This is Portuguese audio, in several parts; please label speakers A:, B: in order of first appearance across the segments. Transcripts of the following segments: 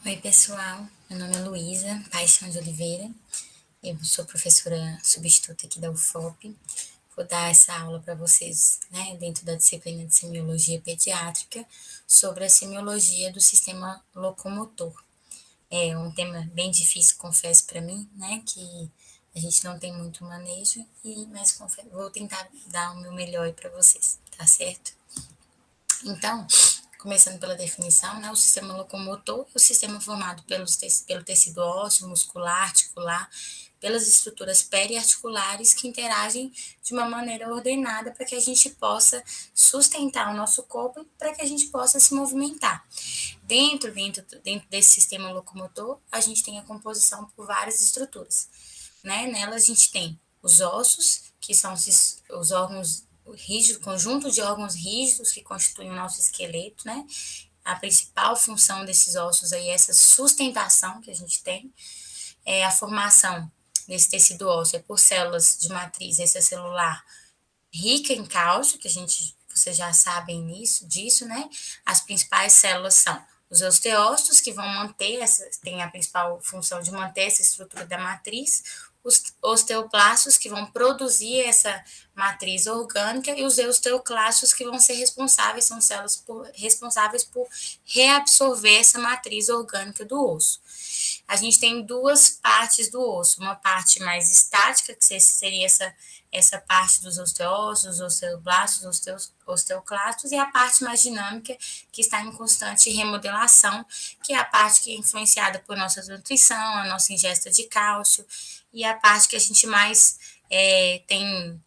A: Oi, pessoal. Meu nome é Luísa Paixão de Oliveira. Eu sou professora substituta aqui da UFOP. Vou dar essa aula para vocês, né, dentro da disciplina de semiologia pediátrica, sobre a semiologia do sistema locomotor. É um tema bem difícil, confesso para mim, né, que a gente não tem muito manejo, mas vou tentar dar o meu melhor para vocês, tá certo? Então, começando pela definição, né, o sistema locomotor é o sistema formado pelo tecido ósseo, muscular, articular, pelas estruturas periarticulares que interagem de uma maneira ordenada para que a gente possa sustentar o nosso corpo e para que a gente possa se movimentar. Dentro desse sistema locomotor, a gente tem a composição por várias estruturas. Né? Nela a gente tem os ossos, que são os órgãos rígidos, conjunto de órgãos rígidos que constituem o nosso esqueleto, né? A principal função desses ossos aí é essa sustentação que a gente tem, é a formação desse tecido ósseo é por células de matriz extracelular rica em cálcio, que vocês já sabem disso, né? As principais células são os osteócitos, que vão tem a principal função de manter essa estrutura da matriz, os osteoblastos, que vão produzir essa matriz orgânica, e os osteoclastos, que vão ser são células responsáveis por reabsorver essa matriz orgânica do osso. A gente tem duas partes do osso, uma parte mais estática, que seria essa parte dos osteócitos, osteoblastos, osteoclastos, e a parte mais dinâmica, que está em constante remodelação, que é a parte que é influenciada por nossa nutrição, a nossa ingesta de cálcio, e a parte que a gente mais tem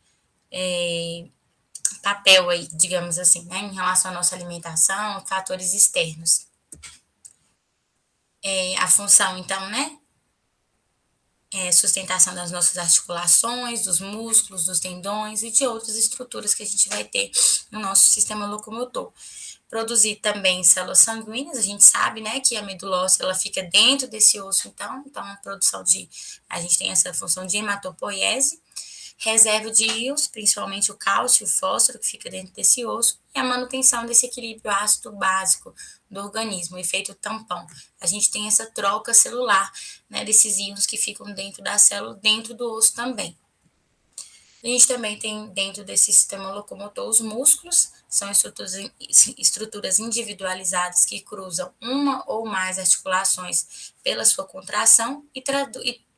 A: papel aí, digamos assim, né, em relação à nossa alimentação, fatores externos. A função, então, né, sustentação das nossas articulações, dos músculos, dos tendões e de outras estruturas que a gente vai ter no nosso sistema locomotor. Produzir também células sanguíneas, a gente sabe, né, que a medula óssea, ela fica dentro desse osso, então a gente tem essa função de hematopoiese, reserva de íons, principalmente o cálcio e o fósforo, que fica dentro desse osso, e a manutenção desse equilíbrio ácido básico do organismo, o efeito tampão. A gente tem essa troca celular, né, desses íons que ficam dentro da célula, dentro do osso também. A gente também tem dentro desse sistema locomotor os músculos, são estruturas individualizadas que cruzam uma ou mais articulações pela sua contração e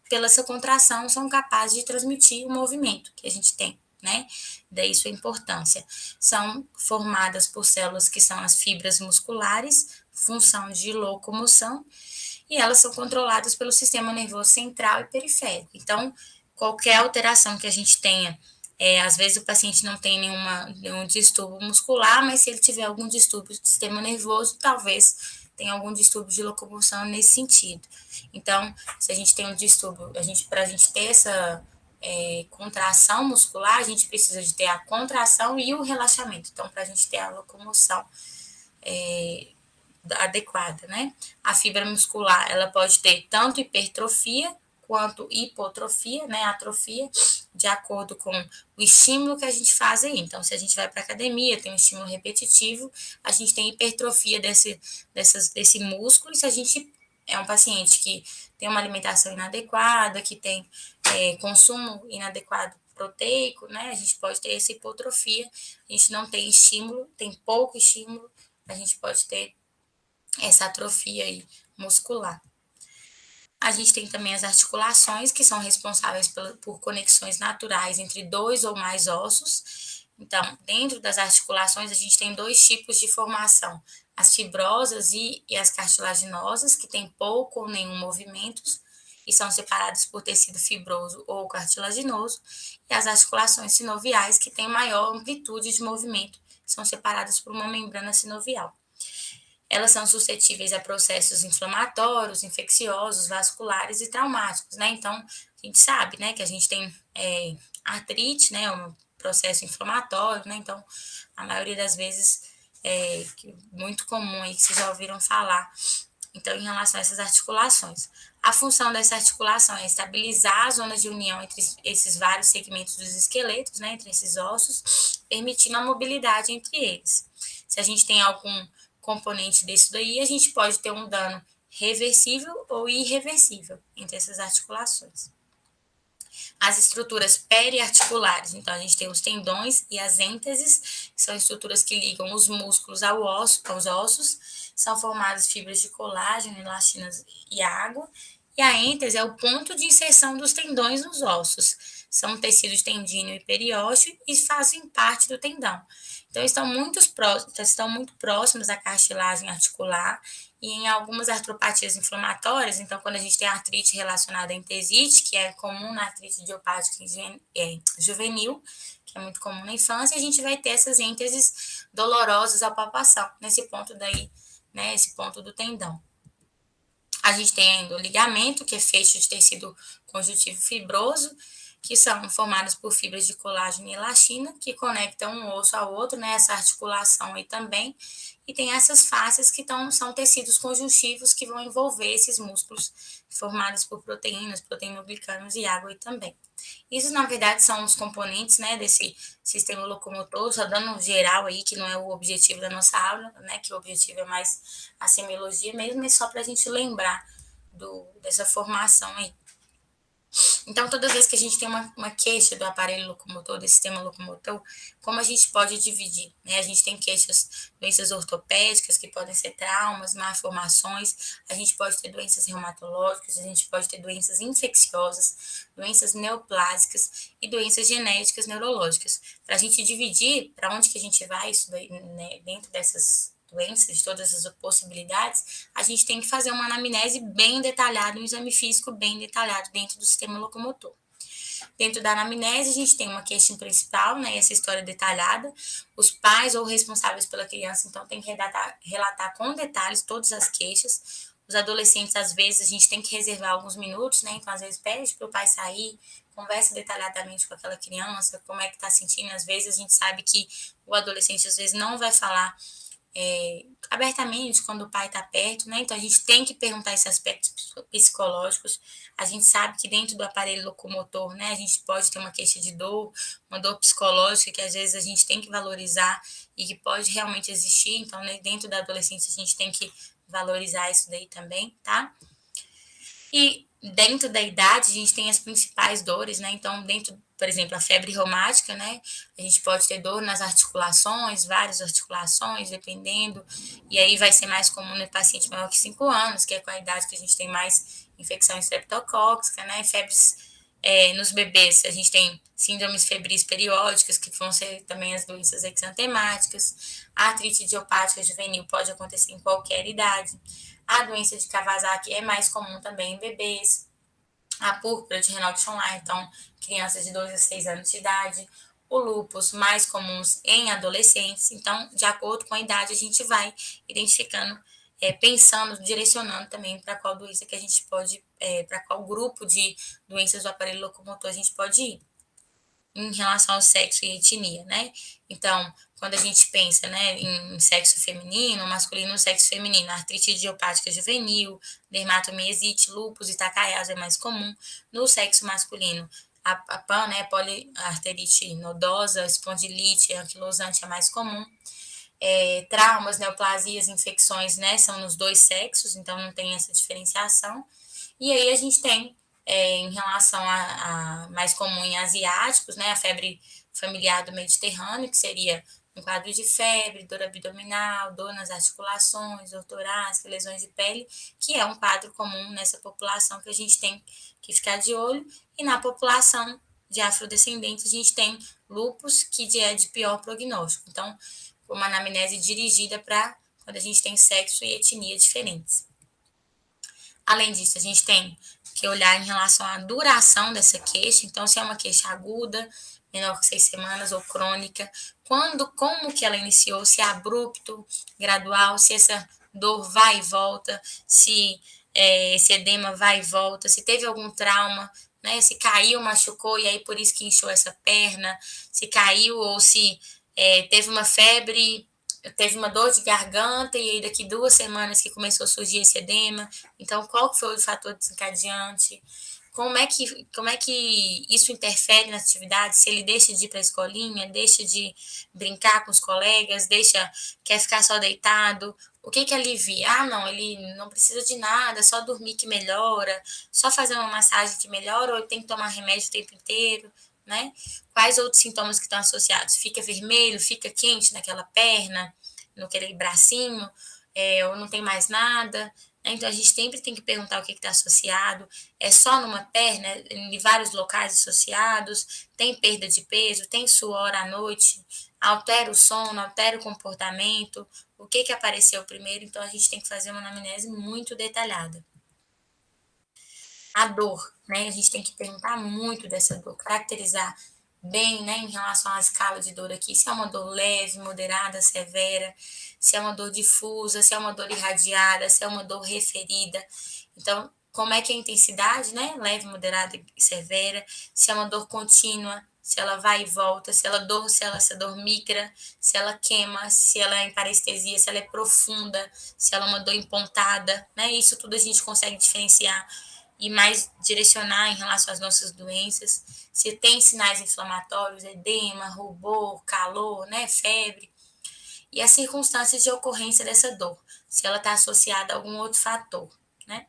A: pela sua contração são capazes de transmitir o movimento que a gente tem, né? Daí sua importância. São formadas por células que são as fibras musculares, função de locomoção, e elas são controladas pelo sistema nervoso central e periférico. Então, qualquer alteração que a gente tenha, às vezes o paciente não tem nenhum distúrbio muscular, mas se ele tiver algum distúrbio do sistema nervoso, talvez tenha algum distúrbio de locomoção nesse sentido. Então, se a gente tem um distúrbio, para a gente ter essa contração muscular, a gente precisa de ter a contração e o relaxamento. Então, para a gente ter a locomoção adequada, né? A fibra muscular, ela pode ter tanto hipertrofia quanto hipotrofia, né? Atrofia, de acordo com o estímulo que a gente faz aí. Então, se a gente vai para academia, tem um estímulo repetitivo, a gente tem hipertrofia desse músculo, e se a gente é um paciente que tem uma alimentação inadequada, que tem consumo inadequado proteico, né? A gente pode ter essa hipotrofia, a gente não tem estímulo, tem pouco estímulo, a gente pode ter essa atrofia aí muscular. A gente tem também as articulações, que são responsáveis por conexões naturais entre dois ou mais ossos. Então, dentro das articulações, a gente tem dois tipos de formação: as fibrosas e as cartilaginosas, que têm pouco ou nenhum movimento e são separadas por tecido fibroso ou cartilaginoso, e as articulações sinoviais, que têm maior amplitude de movimento, são separadas por uma membrana sinovial. Elas são suscetíveis a processos inflamatórios, infecciosos, vasculares e traumáticos, né? Então, a gente sabe, né, que a gente tem artrite, né, um processo inflamatório, né? Então, a maioria das vezes muito comum aí que vocês já ouviram falar. Então, em relação a essas articulações, a função dessa articulação é estabilizar a zona de união entre esses vários segmentos dos esqueletos, né, entre esses ossos, permitindo a mobilidade entre eles. Se a gente tem algum componente desse daí, a gente pode ter um dano reversível ou irreversível entre essas articulações. As estruturas periarticulares, então a gente tem os tendões e as ênteses, que são estruturas que ligam os músculos aos ossos, são formadas fibras de colágeno, elastinas e água, e a êntese é o ponto de inserção dos tendões nos ossos. São tecidos tendíneo e periósteo e fazem parte do tendão. Então, estão muito próximos da cartilagem articular e em algumas artropatias inflamatórias, então, quando a gente tem artrite relacionada à entesite, que é comum na artrite idiopática juvenil, que é muito comum na infância, a gente vai ter essas ênteses dolorosas à palpação, nesse ponto daí, né, esse ponto do tendão. A gente tem ainda o ligamento, que é feito de tecido conjuntivo fibroso, que são formadas por fibras de colágeno e elastina, que conectam um osso ao outro, né, essa articulação aí também. E tem essas faces que são tecidos conjuntivos que vão envolver esses músculos formados por proteínas, proteinoglicanos e água aí também. Isso, na verdade, são os componentes, né, desse sistema locomotor, só dando um geral aí, que não é o objetivo da nossa aula, né, que o objetivo é mais a semiologia mesmo, é só para a gente lembrar dessa formação aí. Então, toda vez que a gente tem uma queixa do aparelho locomotor, do sistema locomotor, como a gente pode dividir? Né? A gente tem queixas, doenças ortopédicas, que podem ser traumas, malformações, a gente pode ter doenças reumatológicas, a gente pode ter doenças infecciosas, doenças neoplásicas e doenças genéticas neurológicas. Para a gente dividir, para onde que a gente vai isso daí, né, dentro dessas doenças, de todas as possibilidades, a gente tem que fazer uma anamnese bem detalhada, um exame físico bem detalhado dentro do sistema locomotor. Dentro da anamnese, a gente tem uma queixa principal, né, essa história detalhada. Os pais ou responsáveis pela criança, então, tem que relatar com detalhes todas as queixas. Os adolescentes, às vezes, a gente tem que reservar alguns minutos, né, então, às vezes, pede para o pai sair, conversa detalhadamente com aquela criança, como é que está sentindo. Às vezes, a gente sabe que o adolescente, às vezes, não vai falar abertamente quando o pai está perto, né? Então a gente tem que perguntar esses aspectos psicológicos. A gente sabe que dentro do aparelho locomotor, né, a gente pode ter uma queixa de dor, uma dor psicológica que às vezes a gente tem que valorizar e que pode realmente existir. Então, né, dentro da adolescência a gente tem que valorizar isso daí também, tá? E dentro da idade, a gente tem as principais dores, né? Então, dentro, por exemplo, a febre reumática, né? A gente pode ter dor nas articulações, várias articulações, dependendo. E aí vai ser mais comum no paciente maior que 5 anos, que é com a idade que a gente tem mais infecção estreptocócica, né? Febres nos bebês, a gente tem síndromes febris periódicas, que vão ser também as doenças exantemáticas. A artrite idiopática juvenil pode acontecer em qualquer idade. A doença de Kawasaki é mais comum também em bebês. A púrpura de Raynaud-Schonlein, então, crianças de 2 a 6 anos de idade. O lúpus, mais comuns em adolescentes. Então, de acordo com a idade, a gente vai identificando, pensando, direcionando também para qual doença que a gente pode, para qual grupo de doenças do aparelho locomotor a gente pode ir em relação ao sexo e etnia, né? Então, quando a gente pensa, né, em sexo feminino, masculino, sexo feminino, artrite idiopática juvenil, dermatomiosite, lúpus e Takayama é mais comum. No sexo masculino, a PAN, né, poliarterite nodosa, espondilite, anquilosante é mais comum. Traumas, neoplasias, infecções, né, são nos dois sexos, então não tem essa diferenciação. E aí a gente tem, em relação a mais comum em asiáticos, né, a febre familiar do Mediterrâneo, que seria um quadro de febre, dor abdominal, dor nas articulações, dor torácica, lesões de pele, que é um quadro comum nessa população que a gente tem que ficar de olho. E na população de afrodescendentes, a gente tem lúpus, que é de pior prognóstico. Então, uma anamnese dirigida para quando a gente tem sexo e etnia diferentes. Além disso, a gente tem que olhar em relação à duração dessa queixa, então se é uma queixa aguda, menor que 6 semanas ou crônica, como que ela iniciou, se é abrupto, gradual, se essa dor vai e volta, se esse edema vai e volta, se teve algum trauma, né, se caiu, machucou e aí por isso que inchou essa perna, se caiu ou se teve uma febre, teve uma dor de garganta e aí daqui 2 semanas que começou a surgir esse edema. Então, qual foi o fator desencadeante? Como é que isso interfere na atividade? Se ele deixa de ir para a escolinha, deixa de brincar com os colegas, quer ficar só deitado, O que que alivia? Ah, não, ele não precisa de nada, só dormir que melhora, só fazer uma massagem que melhora, ou ele tem que tomar remédio o tempo inteiro, né? Quais outros sintomas que estão associados? Fica vermelho, fica quente naquela perna, naquele bracinho, ou não tem mais nada, né? Então a gente sempre tem que perguntar o que está associado. É só numa perna, em vários locais associados, tem perda de peso, tem suor à noite, altera o sono, altera o comportamento, o que que apareceu primeiro, então a gente tem que fazer uma anamnese muito detalhada. A dor, né? A gente tem que perguntar muito dessa dor, caracterizar bem, né, em relação à escala de dor aqui, se é uma dor leve, moderada, severa, se é uma dor difusa, se é uma dor irradiada, se é uma dor referida. Então, como é que é a intensidade, né? Leve, moderada e severa, se é uma dor contínua, se ela vai e volta, se essa dor migra, se ela queima, se ela é em parestesia, se ela é profunda, se ela é uma dor empontada, né? Isso tudo a gente consegue diferenciar e mais direcionar em relação às nossas doenças. Se tem sinais inflamatórios, edema, rubor, calor, né, febre, e as circunstâncias de ocorrência dessa dor, se ela está associada a algum outro fator, né?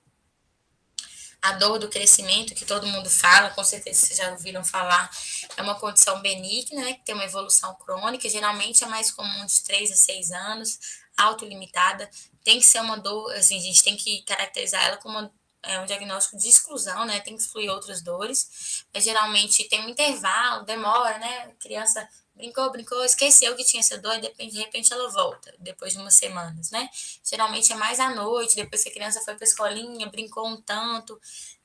A: A dor do crescimento, que todo mundo fala, com certeza vocês já ouviram falar, é uma condição benigna, né, que tem uma evolução crônica, geralmente é mais comum de 3 a 6 anos, autolimitada, tem que ser uma dor, assim, a gente tem que caracterizar ela como um diagnóstico de exclusão, né, tem que excluir outras dores, mas geralmente tem um intervalo, demora, né, a criança brincou, esqueceu que tinha essa dor e de repente ela volta, depois de umas semanas, né? Geralmente é mais à noite, depois que a criança foi para a escolinha, brincou um tanto,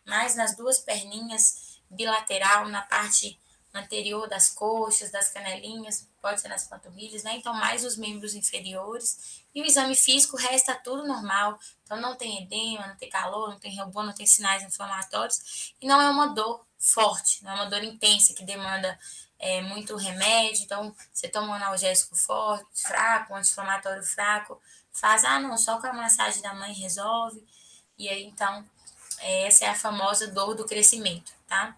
A: mais nas duas perninhas, bilateral, na parte anterior das coxas, das canelinhas, pode ser nas panturrilhas, né? Então, mais os membros inferiores. E o exame físico resta tudo normal. Então, não tem edema, não tem calor, não tem rubor, não tem sinais inflamatórios. E não é uma dor forte, não é uma dor intensa que demanda muito remédio. Então, você toma um analgésico forte, fraco, um anti-inflamatório fraco, faz, não, só com a massagem da mãe resolve. E aí, então, essa é a famosa dor do crescimento, tá?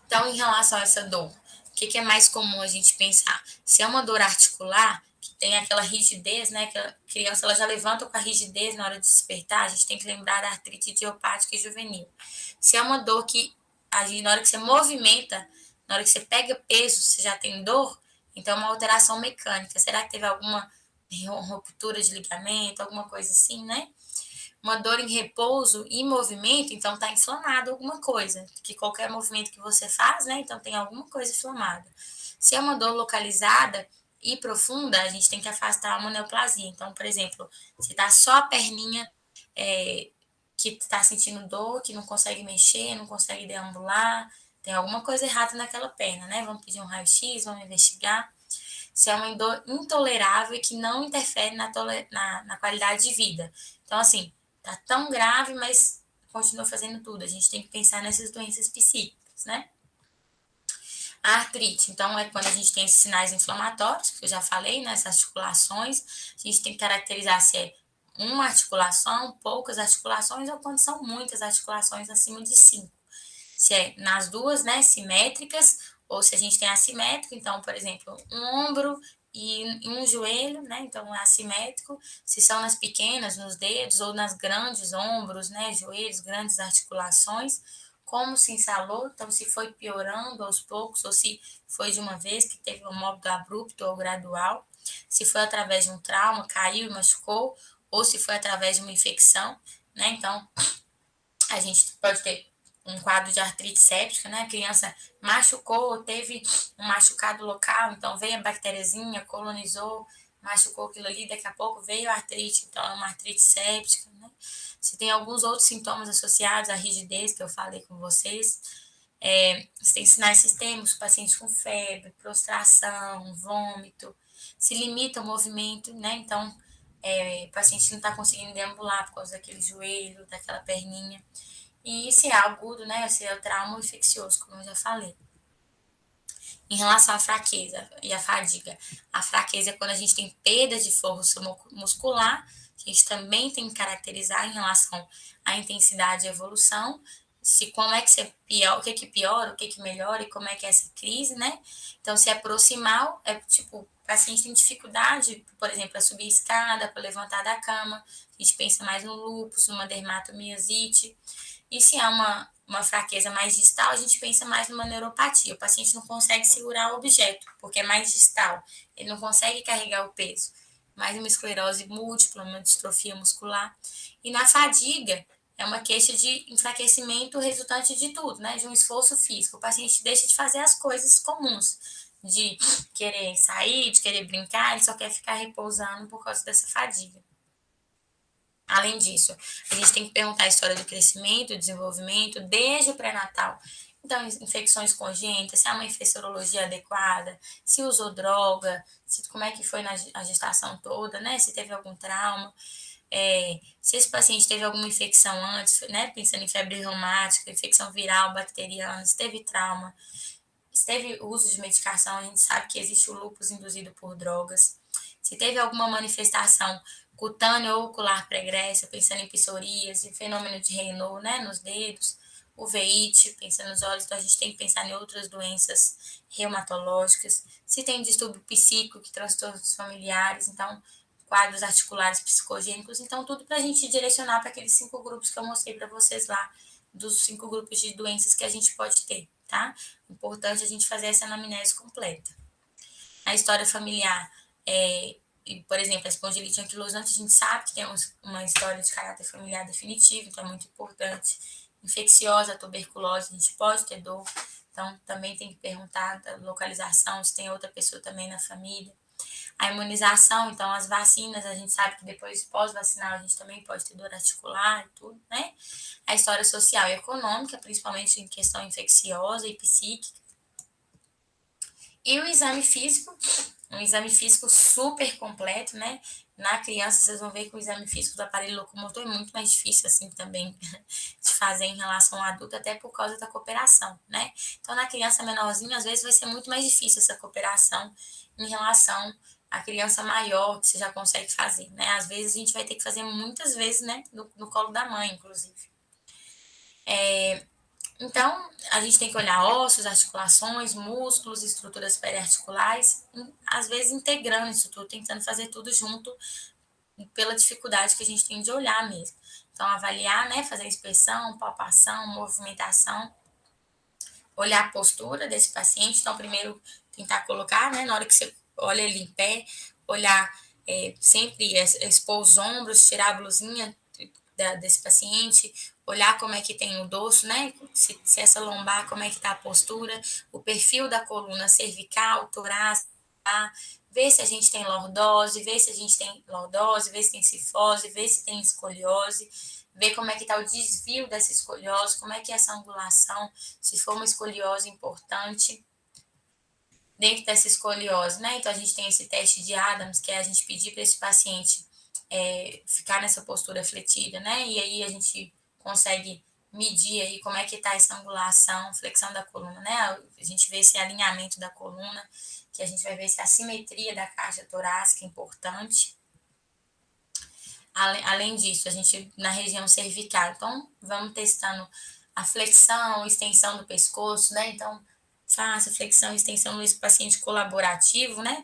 A: Então, em relação a essa dor, o que é mais comum a gente pensar? Se é uma dor articular, que tem aquela rigidez, né? Que a criança ela já levanta com a rigidez na hora de despertar, a gente tem que lembrar da artrite idiopática e juvenil. Se é uma dor que, na hora que você movimenta, na hora que você pega peso, você já tem dor, então é uma alteração mecânica. Será que teve alguma ruptura de ligamento, alguma coisa assim, né? Uma dor em repouso e movimento, então está inflamado alguma coisa, que qualquer movimento que você faz, né? Então tem alguma coisa inflamada. Se é uma dor localizada e profunda, a gente tem que afastar uma neoplasia. Então, por exemplo, se está só a perninha que está sentindo dor, que não consegue mexer, não consegue deambular, tem alguma coisa errada naquela perna, né? Vamos pedir um raio-x, vamos investigar. Se é uma dor intolerável e que não interfere na qualidade de vida. Então, assim, tá tão grave, mas continua fazendo tudo. A gente tem que pensar nessas doenças psíquicas, né? A artrite, então, é quando a gente tem esses sinais inflamatórios, que eu já falei, nessas articulações. A gente tem que caracterizar se é uma articulação, poucas articulações, ou quando são muitas articulações acima de 5. Se é nas duas, né, simétricas, ou se a gente tem assimétrico, então, por exemplo, um ombro e um joelho, né, então é assimétrico, se são nas pequenas, nos dedos, ou nas grandes ombros, né, joelhos, grandes articulações, como se instalou, então se foi piorando aos poucos, ou se foi de uma vez que teve um óbito abrupto ou gradual, se foi através de um trauma, caiu e machucou, ou se foi através de uma infecção, né, então a gente pode ter um quadro de artrite séptica, né? A criança machucou, teve um machucado local, então veio a bactériazinha, colonizou, machucou aquilo ali, daqui a pouco veio a artrite, então é uma artrite séptica, né? Se tem alguns outros sintomas associados à rigidez que eu falei com vocês, se tem sinais sistêmicos, paciente com febre, prostração, vômito, se limita o movimento, né? Então, o paciente não está conseguindo deambular por causa daquele joelho, daquela perninha. E se é agudo, né? Se é o trauma infeccioso, como eu já falei. Em relação à fraqueza e à fadiga, a fraqueza é quando a gente tem perda de força muscular, a gente também tem que caracterizar em relação à intensidade e evolução, se como é que você pior, o que piora, o que melhora e como é que é essa crise, né? Então, se é proximal, é tipo, o paciente tem dificuldade, por exemplo, a subir a escada, para levantar da cama, a gente pensa mais no lúpus, numa dermatomiosite. E se há uma fraqueza mais distal, a gente pensa mais numa neuropatia. O paciente não consegue segurar o objeto, porque é mais distal, ele não consegue carregar o peso. Mais uma esclerose múltipla, uma distrofia muscular. E na fadiga, é uma queixa de enfraquecimento resultante de tudo, né? De um esforço físico. O paciente deixa de fazer as coisas comuns, de querer sair, de querer brincar, ele só quer ficar repousando por causa dessa fadiga. Além disso, a gente tem que perguntar a história do crescimento, do desenvolvimento, desde o pré-natal. Então, infecções congênitas, se a mãe fez sorologia adequada, se usou droga, se, como é que foi a gestação toda, né? Se teve algum trauma. Se esse paciente teve alguma infecção antes, né, pensando em febre reumática, infecção viral, bacteriana, se teve trauma, se teve uso de medicação, a gente sabe que existe o lúpus induzido por drogas. Se teve alguma manifestação cutânea ou ocular pregressa, pensando em psoríase, fenômeno de Raynaud, né, nos dedos, uveíte, pensando nos olhos, então a gente tem que pensar em outras doenças reumatológicas. Se tem distúrbio psíquico, que transtornos familiares, então quadros articulares psicogênicos, então tudo para a gente direcionar para aqueles 5 grupos que eu mostrei para vocês lá, dos 5 grupos de doenças que a gente pode ter, tá? Importante a gente fazer essa anamnese completa. A história familiar, por exemplo, a espondilite anquilosante, a gente sabe que tem uma história de caráter familiar definitivo, então é muito importante. Infecciosa, tuberculose, a gente pode ter dor, então também tem que perguntar da localização, se tem outra pessoa também na família. A imunização, então as vacinas, a gente sabe que depois pós-vacinal a gente também pode ter dor articular e tudo, né? A história social e econômica, principalmente em questão infecciosa e psíquica. E o exame físico, um exame físico super completo, né? Na criança, vocês vão ver que o exame físico do aparelho locomotor é muito mais difícil, assim, também de fazer em relação ao adulto, até por causa da cooperação, né? Então, na criança menorzinha, às vezes vai ser muito mais difícil essa cooperação em relação à criança maior, que você já consegue fazer, né? Às vezes a gente vai ter que fazer muitas vezes, né? No colo da mãe, inclusive. Então, a gente tem que olhar ossos, articulações, músculos, estruturas periarticulares, às vezes integrando isso tudo, tentando fazer tudo junto, pela dificuldade que a gente tem de olhar mesmo. Então, avaliar, né, fazer inspeção, palpação, movimentação, olhar a postura desse paciente. Então, primeiro, tentar colocar, né, na hora que você olha ele em pé, olhar sempre expor os ombros, tirar a blusinha desse paciente, olhar como é que tem o dorso, né? Se essa lombar, como é que está a postura, o perfil da coluna cervical, torácica, ver se a gente tem lordose, ver se a gente tem lordose, ver se tem cifose, ver se tem escoliose, ver como é que está o desvio dessa escoliose, como é que é essa angulação, se for uma escoliose importante dentro dessa escoliose, né? Então a gente tem esse teste de Adams, que é a gente pedir para esse paciente ficar nessa postura fletida, né? E aí a gente consegue medir aí como é que está essa angulação, flexão da coluna, né? A gente vê esse alinhamento da coluna, que a gente vai ver se a simetria da caixa torácica é importante. Além disso, a gente na região cervical, então vamos testando a flexão, extensão do pescoço, né? Então, faça flexão e extensão nesse paciente colaborativo, né?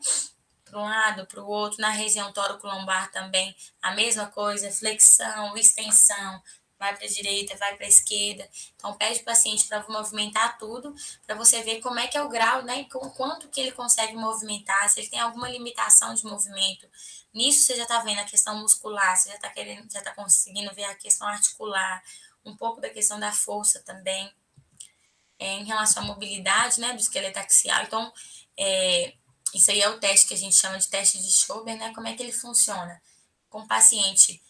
A: Para um lado, para o outro, na região tóraco-lombar também, a mesma coisa, flexão, extensão, vai para a direita, vai para a esquerda. Então, pede o paciente para movimentar tudo, para você ver como é que é o grau, né? Com quanto que ele consegue movimentar, se ele tem alguma limitação de movimento. Nisso, você já está vendo a questão muscular, você já está querendo, já está conseguindo ver a questão articular, um pouco da questão da força também, em relação à mobilidade, né, do esqueleto axial. Então, isso aí é o teste que a gente chama de teste de Schober, né? Como é que ele funciona? Com o paciente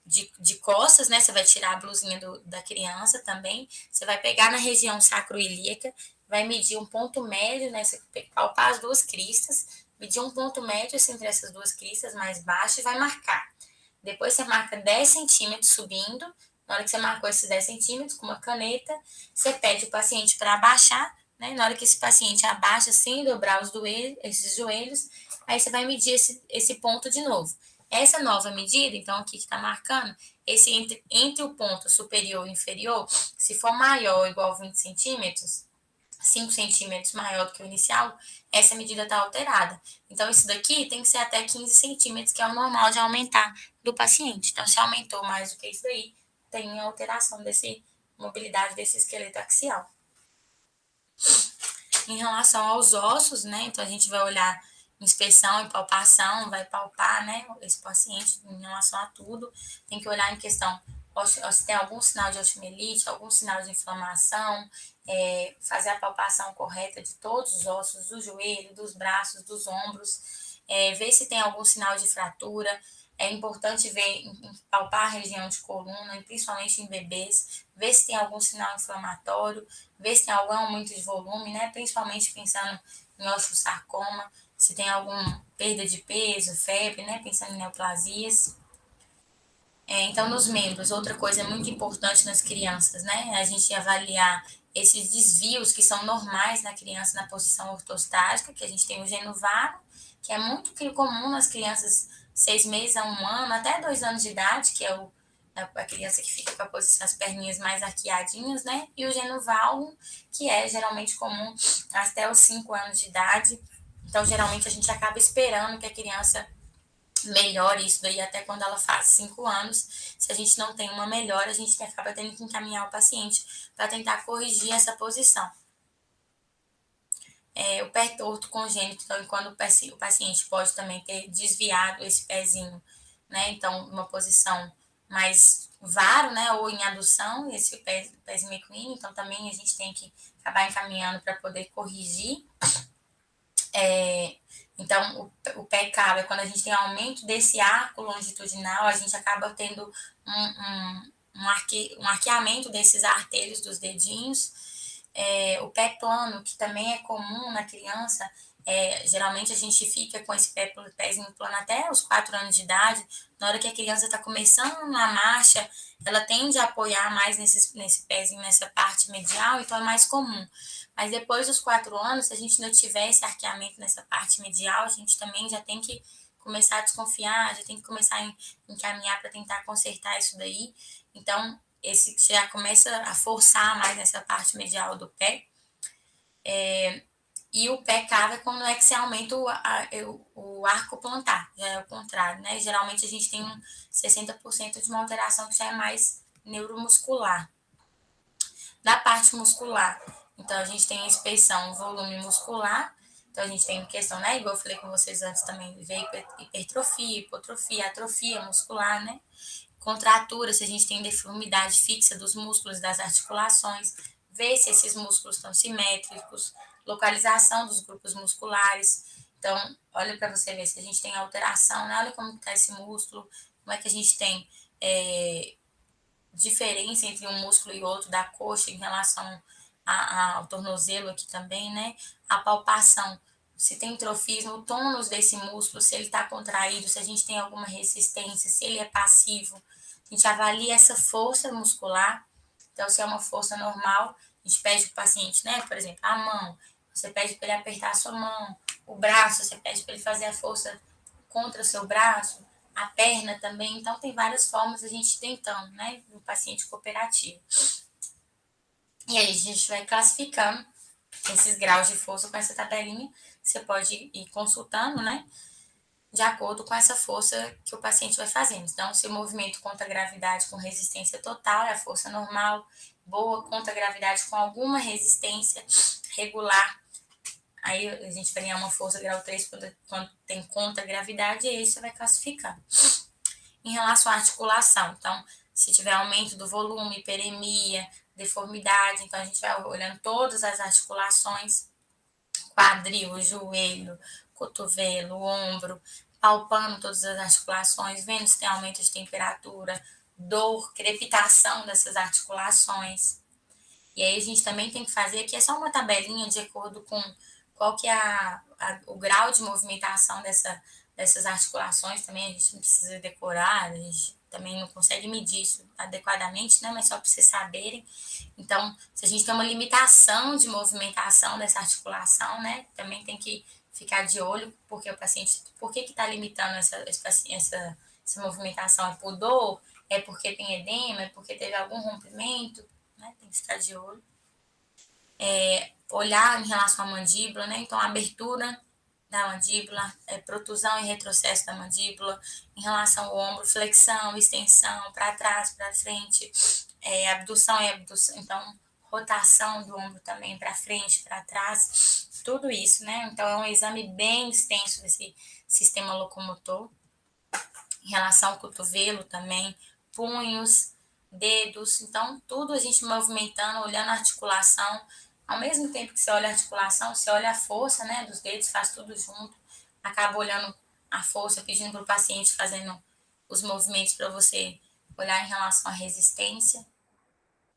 A: de costas, né? Você vai tirar a blusinha da criança também. Você vai pegar na região sacroilíaca, vai medir um ponto médio, né? Você palpar as duas cristas, medir um ponto médio assim, entre essas duas cristas mais baixas e vai marcar. Depois você marca 10 centímetros subindo. Na hora que você marcou esses 10 centímetros com uma caneta, você pede o paciente para abaixar, né? Na hora que esse paciente abaixa sem dobrar esses joelhos, aí você vai medir esse ponto de novo. Essa nova medida, então aqui que está marcando, esse entre o ponto superior e inferior, se for maior ou igual a 20 centímetros, 5 centímetros maior do que o inicial, essa medida está alterada. Então, isso daqui tem que ser até 15 centímetros, que é o normal de aumentar do paciente. Então, se aumentou mais do que isso daí, tem alteração desse mobilidade desse esqueleto axial. Em relação aos ossos, né? Então, a gente vai olhar inspeção e palpação, vai palpar, né? Esse paciente em relação a tudo. Tem que olhar em questão se tem algum sinal de osteomielite, algum sinal de inflamação, fazer a palpação correta de todos os ossos, do joelho, dos braços, dos ombros, ver se tem algum sinal de fratura. É importante ver, palpar a região de coluna, principalmente em bebês, ver se tem algum sinal inflamatório, ver se tem algum aumento de volume, né? Principalmente pensando em osteosarcoma, se tem alguma perda de peso, febre, né? Pensando em neoplasias. Então, nos membros, outra coisa muito importante nas crianças, né? A gente avaliar esses desvios que são normais na criança na posição ortostática, que a gente tem o geno vago, que é muito comum nas crianças 6 meses a 1 ano, até 2 anos de idade, que é a criança que fica com a posição, as perninhas mais arqueadinhas, né? E o geno valgo, que é geralmente comum até os 5 anos de idade. Então, geralmente, a gente acaba esperando que a criança melhore isso daí até quando ela faz 5 anos. Se a gente não tem uma melhora, a gente acaba tendo que encaminhar o paciente para tentar corrigir essa posição. O pé torto congênito, então, quando o paciente pode também ter desviado esse pezinho, né? Então, uma posição mais varo, né? Ou em adução, esse pezinho equino, então também a gente tem que acabar encaminhando para poder corrigir. Então, o pé cava é quando a gente tem aumento desse arco longitudinal, a gente acaba tendo um arqueamento desses artelhos dos dedinhos. O pé plano, que também é comum na criança, geralmente a gente fica com esse pezinho plano até os 4 anos de idade. Na hora que a criança está começando na marcha, ela tende a apoiar mais nesse pezinho, nessa parte medial, então é mais comum. Mas depois dos 4 anos, se a gente não tiver esse arqueamento nessa parte medial, a gente também já tem que começar a desconfiar, já tem que começar a encaminhar para tentar consertar isso daí. Então, esse já começa a forçar mais nessa parte medial do pé. E o pé cava é quando é que se aumenta o arco plantar, já é o contrário, né? Geralmente a gente tem 60% de uma alteração que já é mais neuromuscular. Da parte muscular, então a gente tem a inspeção volume muscular, então a gente tem questão, né? Igual eu falei com vocês antes também, ver hipertrofia, hipotrofia, atrofia muscular, né? Contratura, se a gente tem deformidade fixa dos músculos e das articulações, ver se esses músculos estão simétricos, localização dos grupos musculares. Então, olha para você ver se a gente tem alteração, né? Olha como está esse músculo, como é que a gente tem diferença entre um músculo e outro da coxa em relação ao tornozelo aqui também, né? A palpação, se tem trofismo, o tônus desse músculo, se ele está contraído, se a gente tem alguma resistência, se ele é passivo. A gente avalia essa força muscular. Então, se é uma força normal, a gente pede para o paciente, né? Por exemplo, a mão, você pede para ele apertar a sua mão. O braço, você pede para ele fazer a força contra o seu braço. A perna também. Então, tem várias formas a gente tentando, né? No paciente cooperativo. E aí, a gente vai classificando esses graus de força com essa tabelinha. Você pode ir consultando, né? De acordo com essa força que o paciente vai fazendo. Então, se o movimento contra a gravidade com resistência total é a força normal, boa, contra a gravidade com alguma resistência regular, aí a gente vai ganhar uma força grau 3 quando tem contra a gravidade, e aí você vai classificando. Em relação à articulação, então, se tiver aumento do volume, hiperemia, deformidade, então a gente vai olhando todas as articulações, quadril, joelho, cotovelo, ombro, palpando todas as articulações, vendo se tem aumento de temperatura, dor, crepitação dessas articulações. E aí a gente também tem que fazer aqui, é só uma tabelinha de acordo com qual que é o grau de movimentação dessas articulações também, a gente não precisa decorar, a gente também não consegue medir isso adequadamente, né? Mas só para vocês saberem. Então, se a gente tem uma limitação de movimentação dessa articulação, né? Também tem que ficar de olho, porque o paciente, por que está limitando essa movimentação? É por dor? É porque tem edema? É porque teve algum rompimento? Né? Tem que ficar de olho. Olhar em relação à mandíbula, né? Então, a abertura da mandíbula, protusão e retrocesso da mandíbula, em relação ao ombro, flexão, extensão, para trás, para frente, abdução e abdução, então, rotação do ombro também para frente, para trás, tudo isso, né? Então, é um exame bem extenso desse sistema locomotor. Em relação ao cotovelo também, punhos, dedos, então tudo a gente movimentando, olhando a articulação. Ao mesmo tempo que você olha a articulação, você olha a força, né, dos dedos, faz tudo junto, acaba olhando a força, pedindo para o paciente fazendo os movimentos para você olhar em relação à resistência.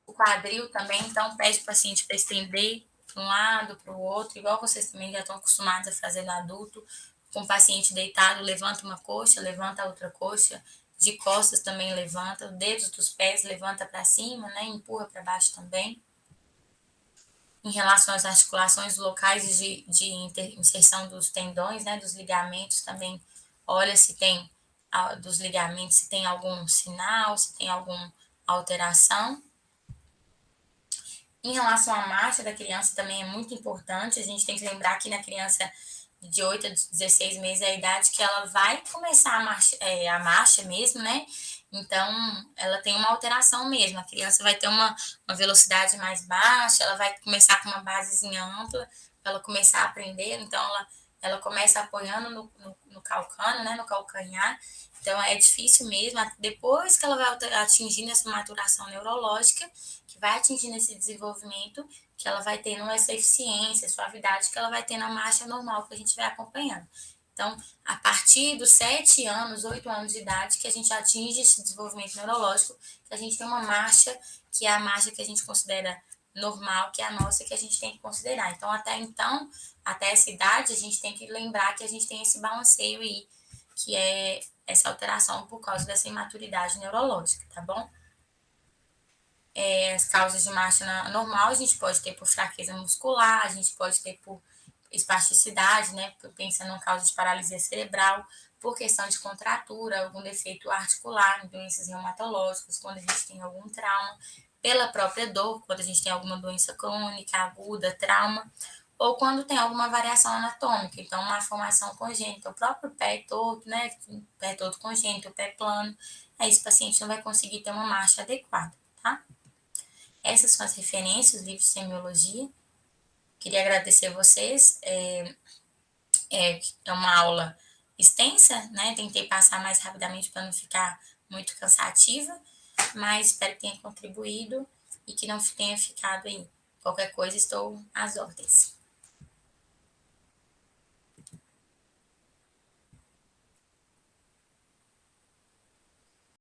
A: O quadril também, então pede para o paciente para estender para um lado, para o outro, igual vocês também já estão acostumados a fazer no adulto, com o paciente deitado, levanta uma coxa, levanta a outra coxa, de costas também levanta, dedos dos pés levanta para cima, né, empurra para baixo também. Em relação às articulações locais de inserção dos tendões, né, dos ligamentos também, olha se tem dos ligamentos, se tem algum sinal, se tem alguma alteração. Em relação à marcha da criança também é muito importante, a gente tem que lembrar que na criança de 8 a 16 meses é a idade que ela vai começar a marcha mesmo, né? Então, ela tem uma alteração mesmo. A criança vai ter uma velocidade mais baixa, ela vai começar com uma basezinha ampla, para ela começar a aprender. Então, ela começa apoiando no calcânio, né? No calcanhar. Então, é difícil mesmo. Depois que ela vai atingindo essa maturação neurológica, que vai atingindo esse desenvolvimento, que ela vai tendo essa eficiência, suavidade que ela vai ter na marcha normal que a gente vai acompanhando. Então, a partir dos 7 anos, 8 anos de idade, que a gente atinge esse desenvolvimento neurológico, que a gente tem uma marcha, que é a marcha que a gente considera normal, que é a nossa, que a gente tem que considerar. Então, até essa idade, a gente tem que lembrar que a gente tem esse balanceio aí, que é essa alteração por causa dessa imaturidade neurológica, tá bom? As causas de marcha normal, a gente pode ter por fraqueza muscular, a gente pode ter por espasticidade, né? Pensando em causa de paralisia cerebral, por questão de contratura, algum defeito articular, em doenças reumatológicas, quando a gente tem algum trauma, pela própria dor, quando a gente tem alguma doença crônica, aguda, trauma, ou quando tem alguma variação anatômica, então uma formação congênita, o próprio pé torto, né? Pé todo congênito, o pé plano, aí esse paciente não vai conseguir ter uma marcha adequada, tá? Essas são as referências, os livros de semiologia. Queria agradecer a vocês. É uma aula extensa, né? Tentei passar mais rapidamente para não ficar muito cansativa, mas espero que tenha contribuído e que não tenha ficado aí. Qualquer coisa, estou às ordens.